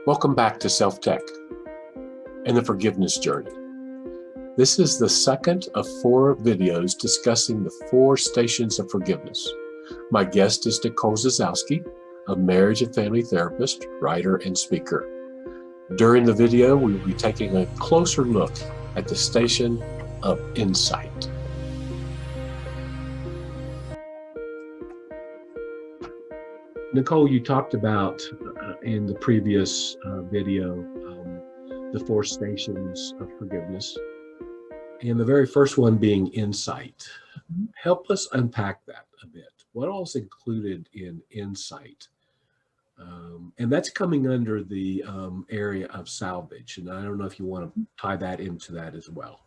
Welcome back to Self-Tech and the Forgiveness Journey. This is the second of 4 videos discussing the 4 stations of forgiveness. My guest is Nicole Zasowski, a marriage and family therapist, writer, and speaker. During the video, we will be taking a closer look at the station of insight. Nicole, you talked about in the previous video the 4 stations of forgiveness, and the very first one being insight. Help us unpack that a bit. What all is included in insight? And that's coming under the area of salvage, and I don't know if you want to tie that into that as well.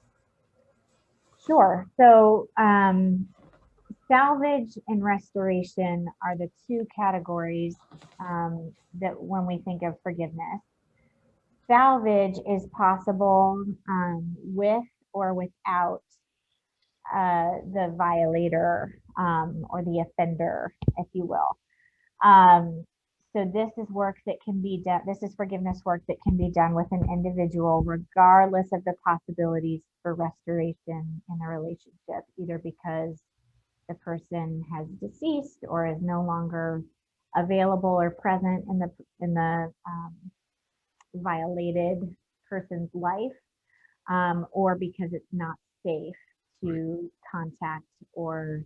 Sure. So salvage and restoration are the 2 categories that when we think of forgiveness. Salvage is possible with or without the violator or the offender, if you will. So this is work that can be done. This is forgiveness work that can be done with an individual, regardless of the possibilities for restoration in the relationship, either because the person has deceased or is no longer available or present in the violated person's life, or because it's not safe to contact or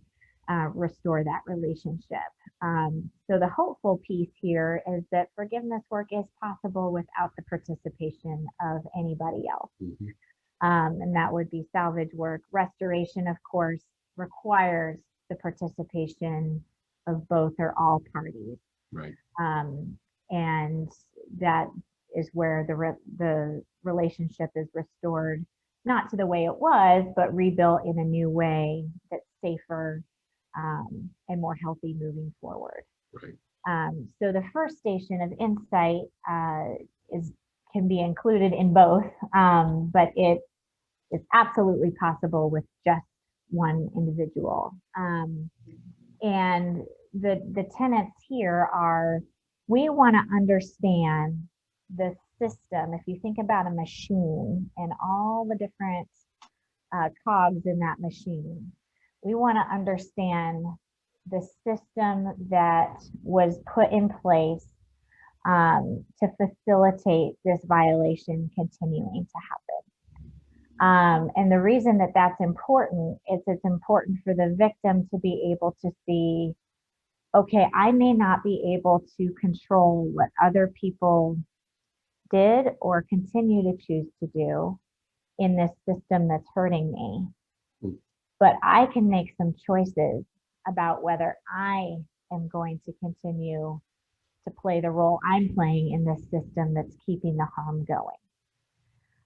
restore that relationship. So the hopeful piece here is that forgiveness work is possible without the participation of anybody else. And that would be salvage work. Restoration, of course, requires the participation of both or all parties. Right. And that is where the relationship is restored, not to the way it was, but rebuilt in a new way that's safer and more healthy moving forward. Right. So the first station of insight can be included in both, but it is absolutely possible with just one individual. And the tenets here are, we want to understand the system. If you think about a machine and all the different cogs in that machine, we want to understand the system that was put in place to facilitate this violation continuing to happen. And the reason that that's important is it's important for the victim to be able to see, okay, I may not be able to control what other people did or continue to choose to do in this system that's hurting me. But I can make some choices about whether I am going to continue to play the role I'm playing in this system that's keeping the harm going.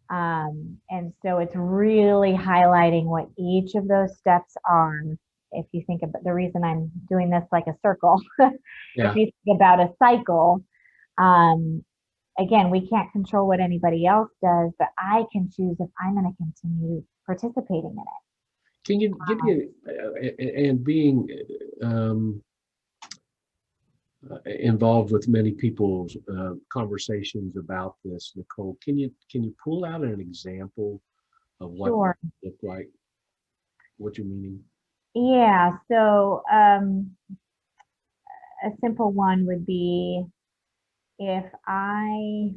And so it's really highlighting what each of those steps are. If you think about the reason I'm doing this like a circle, Yeah. If you think about a cycle, again, we can't control what anybody else does, but I can choose if I'm going to continue participating in it. Can you give me, and being involved with many people's conversations about this, Nicole, can you pull out an example of what Sure. it looked like? What you're meaning? Yeah, so a simple one would be if I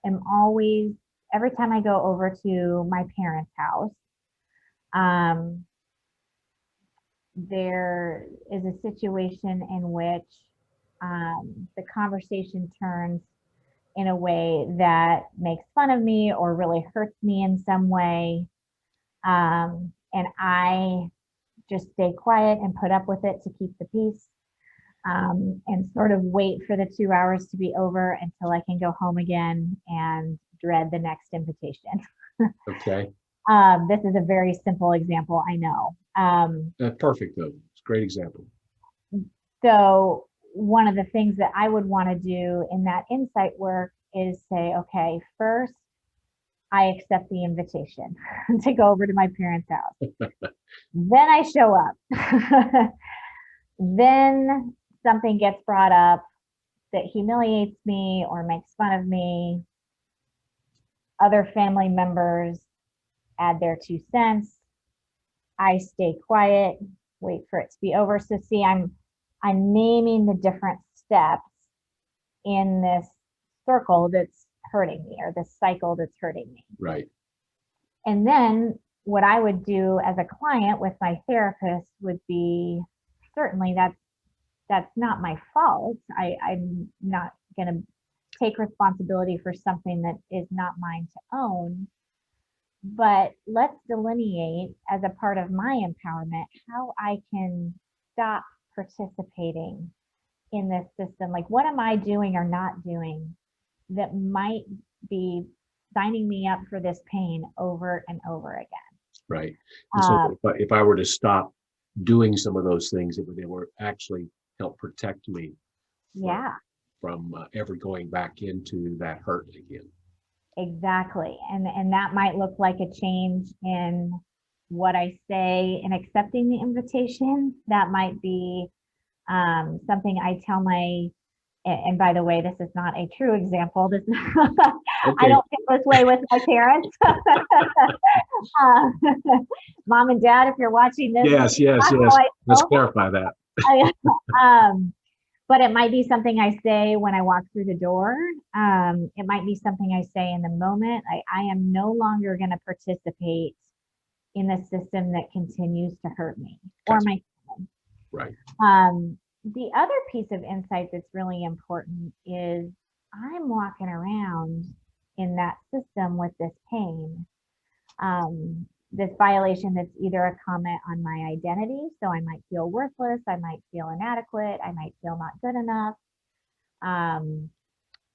am always, every time I go over to my parents' house, there is a situation in which the conversation turns in a way that makes fun of me or really hurts me in some way. And I just stay quiet and put up with it to keep the peace, and sort of wait for the 2 hours to be over until I can go home again and dread the next invitation. Okay. This is a very simple example, I know. Perfect, though. It's a great example. So one of the things that I would want to do in that insight work is say, okay, first, I accept the invitation to go over to my parents' house. Then I show up. Then something gets brought up that humiliates me or makes fun of me. Other family members add their 2 cents. I stay quiet, wait for it to be over. So see, I'm naming the different steps in this circle that's hurting me, or this cycle that's hurting me. Right. And then what I would do as a client with my therapist would be, certainly that's not my fault. I'm not going to take responsibility for something that is not mine to own. But let's delineate, as a part of my empowerment, how I can stop participating in this system. Like, what am I doing or not doing that might be signing me up for this pain over and over again? Right. And so if I were to stop doing some of those things, they would actually help protect me Yeah, from ever going back into that hurt again. exactly. And that might look like a change in what I say in accepting the invitation. That might be something I tell my, and by the way, this is not a true example. This Okay. I don't feel this way with my parents. Mom and dad, if you're watching this, Yes. Let's clarify that. But it might be something I say when I walk through the door. It might be something I say in the moment. I am no longer going to participate in the system that continues to hurt me or my family. Right. The other piece of insight that's really important is I'm walking around in that system with this pain, this violation that's either a comment on my identity. So I might feel worthless, I might feel inadequate, I might feel not good enough,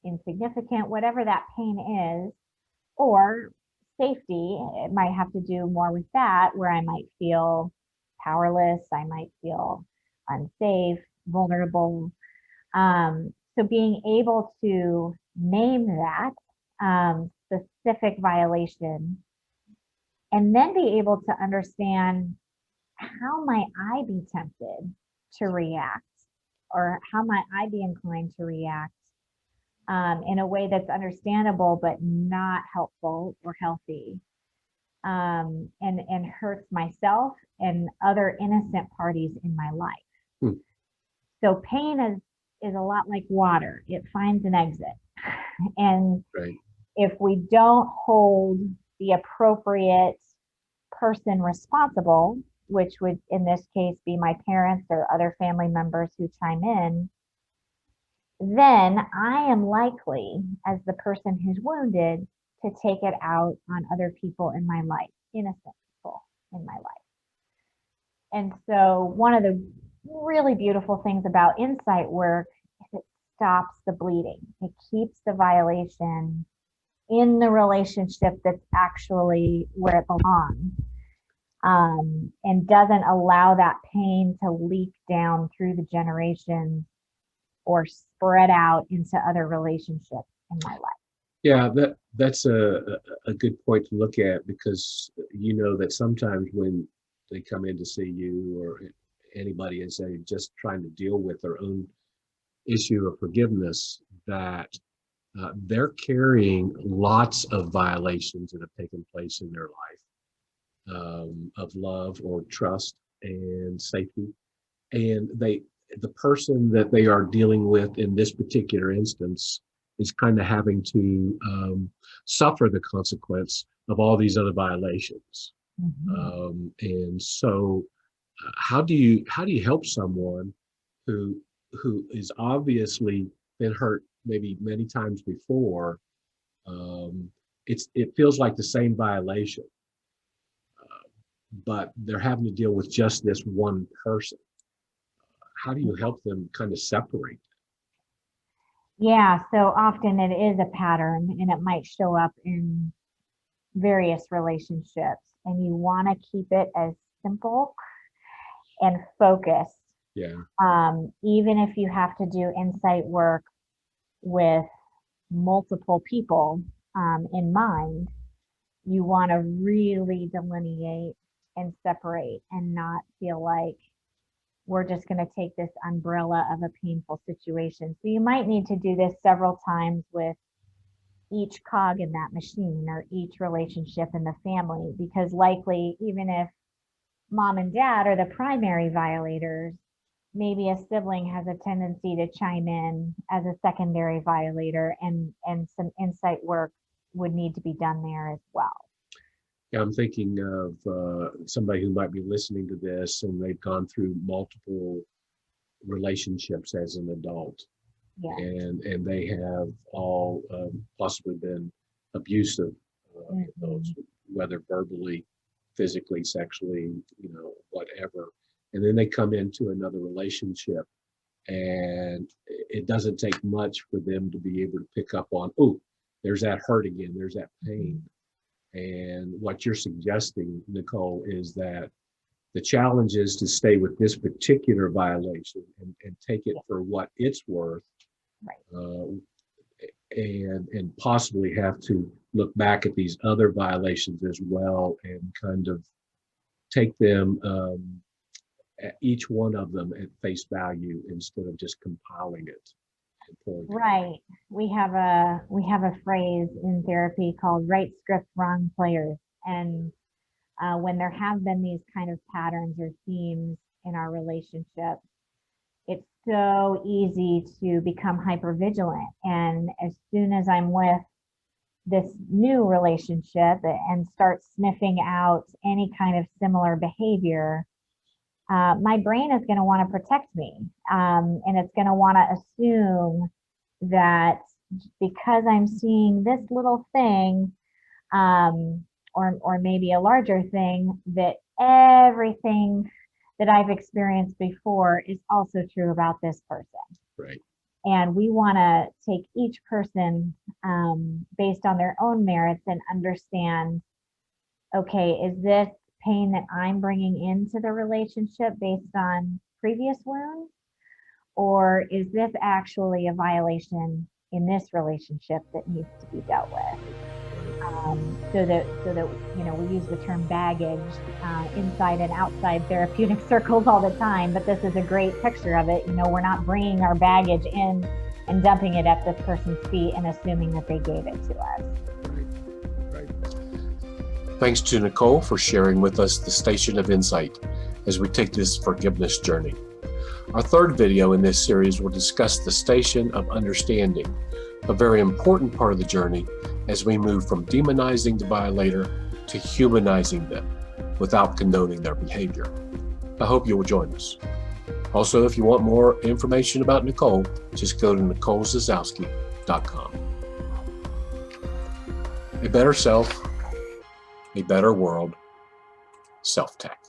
insignificant, whatever that pain is, or safety. It might have to do more with that, where I might feel powerless, I might feel unsafe, vulnerable. So being able to name that specific violation, and then be able to understand, how might I be tempted to react, or how might I be inclined to react in a way that's understandable but not helpful or healthy, and hurts myself and other innocent parties in my life. So pain is a lot like water. It finds an exit. And right. If we don't hold the appropriate person responsible, which would in this case be my parents or other family members who chime in, then I am likely, as the person who's wounded, to take it out on other people in my life, innocent people in my life. And so one of the really beautiful things about insight work is it stops the bleeding. It keeps the violation in the relationship that's actually where it belongs, and doesn't allow that pain to leak down through the generations or spread out into other relationships in my life. Yeah, that's a good point to look at, because you know that sometimes when they come in to see you or anybody and say just trying to deal with their own issue of forgiveness, that they're carrying lots of violations that have taken place in their life, of love or trust and safety, and the person that they are dealing with in this particular instance is kind of having to suffer the consequence of all these other violations. And so how do you help someone who is obviously been hurt maybe many times before? It feels like the same violation, but they're having to deal with just this one person. How do you help them kind of separate? Yeah, so often it is a pattern, and it might show up in various relationships, and you want to keep it as simple and focused. Yeah. Even if you have to do insight work with multiple people in mind, you want to really delineate and separate and not feel like we're just going to take this umbrella of a painful situation. So you might need to do this several times with each cog in that machine or each relationship in the family, because likely, even if mom and dad are the primary violators, maybe a sibling has a tendency to chime in as a secondary violator, and some insight work would need to be done there as well. Yeah, I'm thinking of somebody who might be listening to this and they've gone through multiple relationships as an adult, Yeah. and they have all possibly been abusive, those, whether verbally, physically, sexually, whatever. And then they come into another relationship, and it doesn't take much for them to be able to pick up on, oh, there's that hurt again, there's that pain. And what you're suggesting, Nicole, is that the challenge is to stay with this particular violation and take it for what it's worth, right. And possibly have to look back at these other violations as well and kind of take them, each one of them at face value instead of just compiling it. Right. We have a phrase in therapy called right script, wrong players. And when there have been these kind of patterns or themes in our relationship, it's so easy to become hypervigilant. And as soon as I'm with this new relationship and start sniffing out any kind of similar behavior, my brain is going to want to protect me. And it's going to want to assume that because I'm seeing this little thing, or maybe a larger thing, that everything that I've experienced before is also true about this person. Right. And we want to take each person based on their own merits and understand, okay, is this pain that I'm bringing into the relationship based on previous wounds? Or is this actually a violation in this relationship that needs to be dealt with? So that we use the term baggage inside and outside therapeutic circles all the time, but this is a great picture of it. We're not bringing our baggage in and dumping it at this person's feet and assuming that they gave it to us. Right. Thanks to Nicole for sharing with us the station of insight as we take this forgiveness journey. Our third video in this series will discuss the station of understanding, a very important part of the journey as we move from demonizing the violator to humanizing them without condoning their behavior. I hope you will join us. Also, if you want more information about Nicole, just go to NicoleZasowski.com. A better self, a better world, Self-Tech.